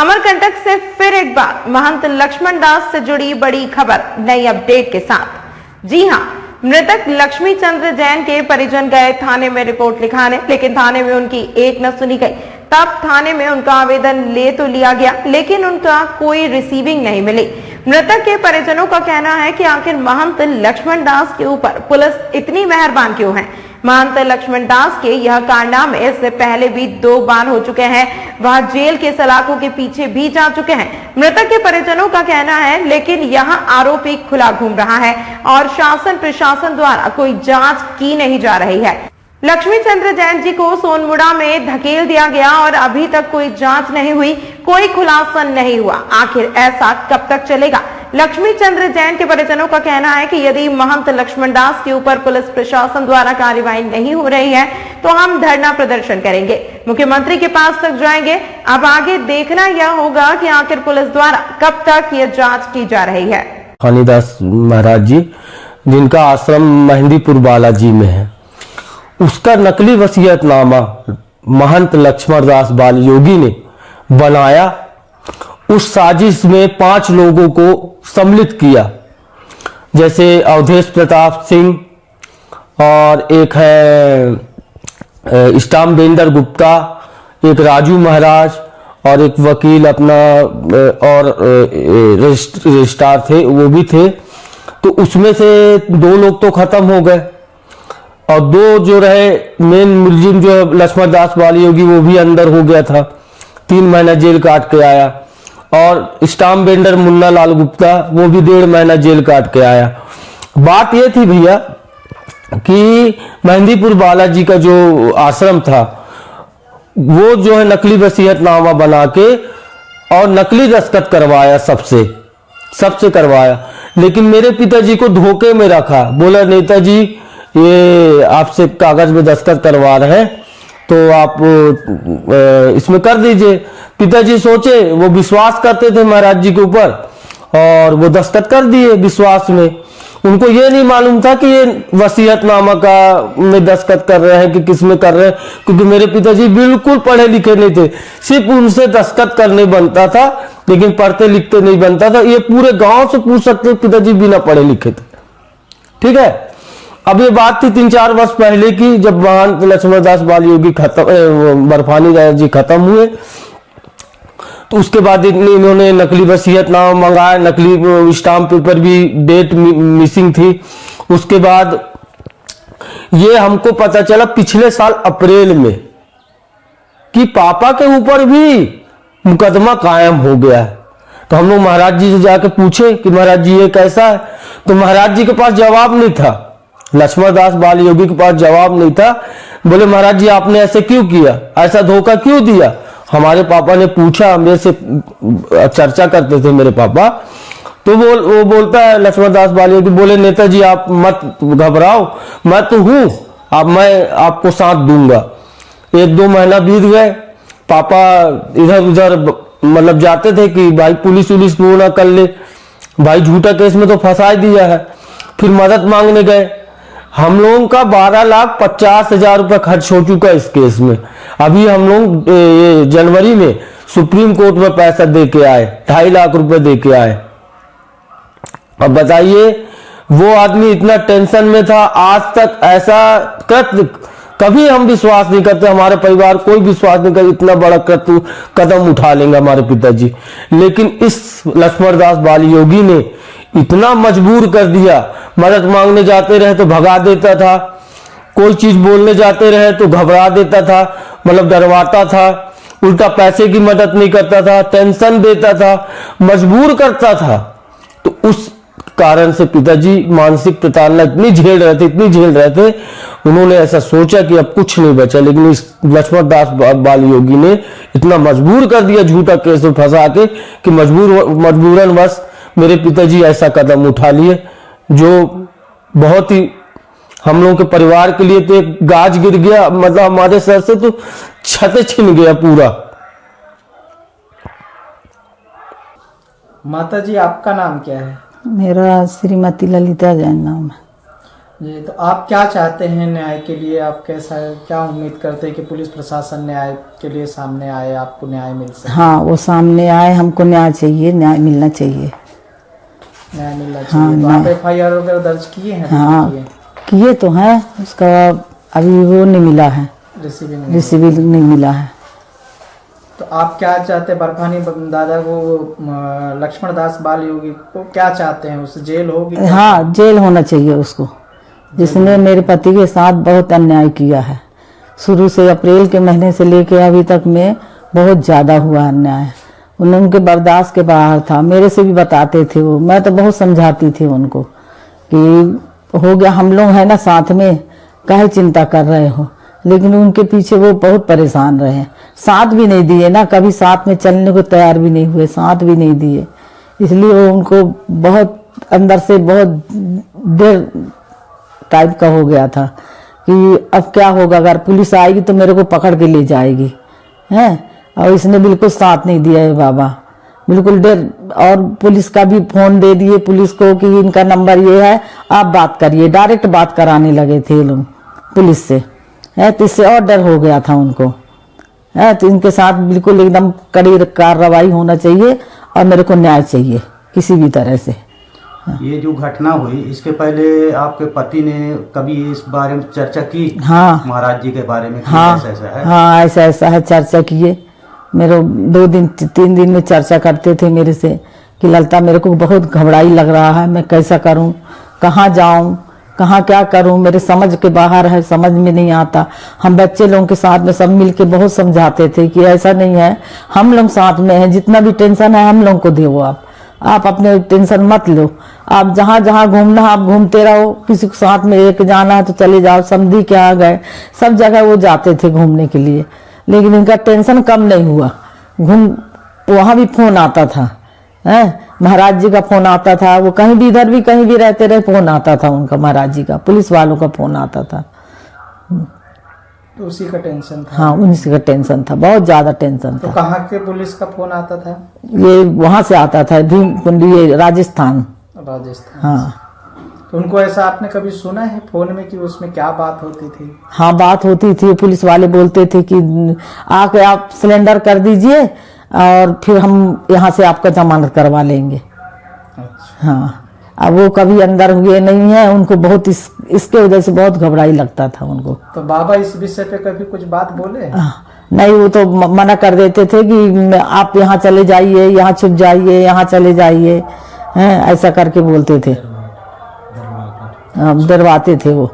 अमरकंटक से फिर एक बार महंत लक्ष्मण दास से जुड़ी बड़ी खबर नई अपडेट के साथ। जी हां, मृतक लक्ष्मी चंद्र जैन के परिजन गए थाने में रिपोर्ट लिखाने, लेकिन थाने में उनकी एक न सुनी गई। तब थाने में उनका आवेदन ले तो लिया गया, लेकिन उनका कोई रिसीविंग नहीं मिली। मृतक के परिजनों का कहना है कि आखिर महंत लक्ष्मण दास के ऊपर पुलिस इतनी मेहरबान क्यों है। महंत लक्ष्मण दास के यह कारनामे इससे पहले भी 2 बार हो चुके हैं। वह जेल के सलाखों के पीछे भी जा चुके हैं। मृतक के परिजनों का कहना है, लेकिन यहाँ आरोपी खुला घूम रहा है और शासन प्रशासन द्वारा कोई जांच की नहीं जा रही है। लक्ष्मी चंद्र जैन जी को सोनमुड़ा में धकेल दिया गया और अभी तक कोई जांच नहीं हुई, कोई खुलासा नहीं हुआ। आखिर ऐसा कब तक चलेगा। लक्ष्मी चंद्र जैन के परिजनों का कहना है कि यदि महंत लक्ष्मण दास के ऊपर पुलिस प्रशासन द्वारा कार्रवाई नहीं हो रही है तो हम धरना प्रदर्शन करेंगे, मुख्यमंत्री के पास तक जाएंगे। अब आगे देखना यह होगा कि आखिर पुलिस द्वारा कब तक यह जांच की जा रही है। हानिदास महाराज जी, जिनका आश्रम मेहंदीपुर बालाजी में है, उसका नकली वसीयतनामा महंत लक्ष्मण दास बाल योगी ने बनाया। उस साजिश में 5 लोगों को सम्मिलित किया, जैसे अवधेश प्रताप सिंह और एक है स्टाम्बेंदर गुप्ता, एक राजू महाराज और एक वकील अपना और रजिस्ट्रार थे, वो भी थे। तो उसमें से 2 लोग तो खत्म हो गए और 2 जो रहे मेन मुलजिम जो लक्ष्मण दास बाल योगी, वो भी अंदर हो गया था। 3 महीना जेल काट के आया। और स्टाम्प बेंडर मुन्ना लाल गुप्ता, वो भी 1.5 महीना जेल काट के आया। बात ये थी भैया कि मेहंदीपुर बालाजी का जो आश्रम था, वो जो है नकली वसीयतनामा बना के और नकली दस्तखत करवाया, सबसे करवाया। लेकिन मेरे पिताजी को धोखे में रखा, बोला नेताजी ये आपसे कागज में दस्तखत करवा रहे हैं तो आप इसमें कर दीजिए। पिताजी सोचे, वो विश्वास करते थे महाराज जी के ऊपर और वो दस्तखत कर दिए विश्वास में। उनको ये नहीं मालूम था कि ये वसीयतनामा का में दस्तखत कर रहे हैं कि किस में कर रहे हैं, क्योंकि मेरे पिताजी बिल्कुल पढ़े लिखे नहीं थे। सिर्फ उनसे दस्तखत करने बनता था, लेकिन पढ़ते लिखते नहीं बनता था। ये पूरे गांव से पूछ सकते, पिताजी बिना पढ़े लिखे थे। ठीक है। अब ये बात थी 3-4 वर्ष पहले की, जब महंत लक्ष्मण दास बाल योगी बर्फानी दास जी खत्म हुए। तो उसके बाद इन्होंने नकली वसीयतनामा मंगाया, नकली स्टाम्प पेपर भी डेट मिसिंग थी। उसके बाद ये हमको पता चला पिछले साल अप्रैल में कि पापा के ऊपर भी मुकदमा कायम हो गया है। तो हम लोग महाराज जी से जाके पूछे कि महाराज जी ये कैसा है। तो महाराज जी के पास जवाब नहीं था, लक्ष्मण दास बाल योगी के पास जवाब नहीं था। बोले महाराज जी आपने ऐसे क्यों किया, ऐसा धोखा क्यों दिया। हमारे पापा ने पूछा, मेरे से चर्चा करते थे मेरे पापा। तो वो बोलता है लक्ष्मण दास बाल योगी, बोले नेताजी आप मत घबराओ, मैं तो हूं, अब मैं आपको साथ दूंगा। 1-2 महीना बीत गए। पापा इधर उधर मतलब जाते थे कि भाई पुलिस वो ना कर ले, भाई झूठा केस में तो फंसा दिया है। फिर मदद मांगने गए। हम लोगों का 12,50,000 रुपए खर्च हो चुका इस केस में। अभी हम लोग जनवरी में सुप्रीम कोर्ट में पैसा दे के आए, 2.5 लाख रुपए दे के आए। अब बताइए, वो आदमी इतना टेंशन में था। आज तक ऐसा कृत्य कभी हम विश्वास नहीं करते, हमारे परिवार कोई विश्वास नहीं करते इतना बड़ा कदम उठा लेंगे हमारे पिताजी। लेकिन इस लक्ष्मण दास बाल योगी ने इतना मजबूर कर दिया। मदद मांगने जाते रहे तो भगा देता था, कोई चीज बोलने जाते रहे तो घबरा देता था, मतलब डरवाता था, उल्टा पैसे की मदद नहीं करता था, टेंशन देता था, मजबूर करता था। तो उस कारण से पिताजी मानसिक प्रताड़ना इतनी झेल रहे थे, उन्होंने ऐसा सोचा कि अब कुछ नहीं बचा। लेकिन इस लक्ष्मण दास बाल योगी ने इतना मजबूर कर दिया झूठा केस में फंसा के कि मजबूरन वश मेरे पिताजी ऐसा कदम उठा लिए, जो बहुत ही हम लोगों के परिवार के लिए तो एक गाज गिर गया, मतलब हमारे सर से तो छत छिन गया पूरा। माता जी आपका नाम क्या है? मेरा श्रीमती ललिता जैन नाम है। जी, तो आप क्या चाहते हैं न्याय के लिए? आप क्या उम्मीद करते हैं कि पुलिस प्रशासन न्याय के लिए सामने आए, आपको न्याय मिल सके? हाँ, वो सामने आए, हमको न्याय चाहिए, न्याय मिलना चाहिए। न्याय मिलना चाहिए। हाँ, तो आप न्याय। FIR वगैरह दर्ज किए हैं? हाँ, किए तो हैं, उसका अभी वो नहीं मिला है, रिसीव नहीं मिला है। तो आप क्या चाहते हैं? बर्फानी दादा को, लक्ष्मण दास बाल योगी को क्या चाहते हैं? उसे जेल होगी? हाँ, जेल होना चाहिए उसको, जिसने मेरे पति के साथ बहुत अन्याय किया है। शुरू से अप्रैल के महीने से लेके अभी तक में बहुत ज्यादा हुआ अन्याय। उनके बर्दाश्त के बाहर था। मेरे से भी बताते थे वो, मैं तो बहुत समझाती थी उनको कि हो गया, हम लोग है ना साथ में, काहे चिंता कर रहे हो। लेकिन उनके पीछे वो बहुत परेशान रहे, साथ भी नहीं दिए ना, कभी साथ में चलने को तैयार भी नहीं हुए, साथ भी नहीं दिए। इसलिए वो उनको बहुत अंदर से बहुत डर टाइप का हो गया था कि अब क्या होगा, अगर पुलिस आएगी तो मेरे को पकड़ के ले जाएगी है। और इसने बिल्कुल साथ नहीं दिया है बाबा, बिल्कुल डर। और पुलिस का भी फोन दे दिए पुलिस को कि इनका नंबर ये है, आप बात करिए। डायरेक्ट बात कराने लगे थे लोग पुलिस से है, तो इससे और डर हो गया था उनको है। तो इनके साथ बिल्कुल एकदम कड़ी कार्रवाई होना चाहिए और मेरे को न्याय चाहिए किसी भी तरह से। ये जो घटना हुई, इसके पहले आपके पति ने कभी इस बारे में चर्चा की? हाँ, महाराज जी के बारे में? हाँ, ऐसा है? हाँ, ऐसा है, चर्चा किए। मेरे 2-3 दिन में चर्चा करते थे मेरे से कि ललिता मेरे को बहुत घबराई लग रहा है, मैं कैसा करूं, कहाँ जाऊं, कहाँ क्या करूं, मेरे समझ के बाहर है, समझ में नहीं आता। हम बच्चे लोगों के साथ में सब मिलके बहुत समझाते थे कि ऐसा नहीं है, हम लोग साथ में हैं, जितना भी टेंशन है हम लोग को दो, आप अपने टेंशन मत लो, आप जहाँ जहाँ घूमना आप घूमते रहो, किसी को साथ में लेके जाना है तो चले जाओ। समधी के आ गए, सब जगह वो जाते थे घूमने के लिए, लेकिन इनका टेंशन कम नहीं हुआ। वहां भी फोन आता था है, महाराज जी का फोन आता था, वो कहीं भी इधर भी कहीं भी रहते रहे, फोन आता था उनका, महाराज जी का, पुलिस वालों का फोन आता था। तो उसी का टेंशन था? हाँ, उसी का टेंशन था, बहुत ज्यादा टेंशन तो था। कहाँ के पुलिस का फोन आता था? ये वहां से आता था, भीमकुंडी, ये राजस्थान। हाँ। तो उनको ऐसा आपने कभी सुना है फोन में कि उसमें क्या बात होती थी? हाँ, बात होती थी। पुलिस वाले बोलते थे कि आके आप सिलेंडर कर दीजिए और फिर हम यहाँ से आपका जमानत करवा लेंगे। अच्छा। हाँ, अब वो कभी अंदर हुए नहीं है, उनको बहुत इसके वजह से बहुत घबराई लगता था उनको। तो बाबा इस विषय पे कभी कुछ बात बोले? नहीं, वो तो मना कर देते थे कि आप यहाँ चले जाइए, यहाँ छुप जाइए, यहाँ चले जाइए, हैं, ऐसा करके बोलते थे, डरवाते थे वो।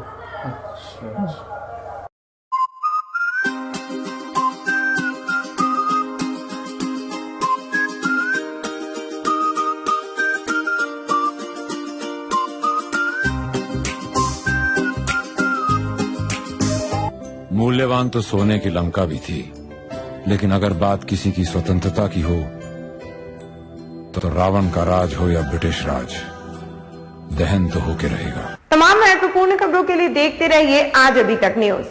मूल्यवान तो सोने की लंका भी थी, लेकिन अगर बात किसी की स्वतंत्रता की हो तो रावण का राज हो या ब्रिटिश राज, दहन तो होके रहेगा। तमाम महत्वपूर्ण खबरों के लिए देखते रहिए आज अभी तक न्यूज।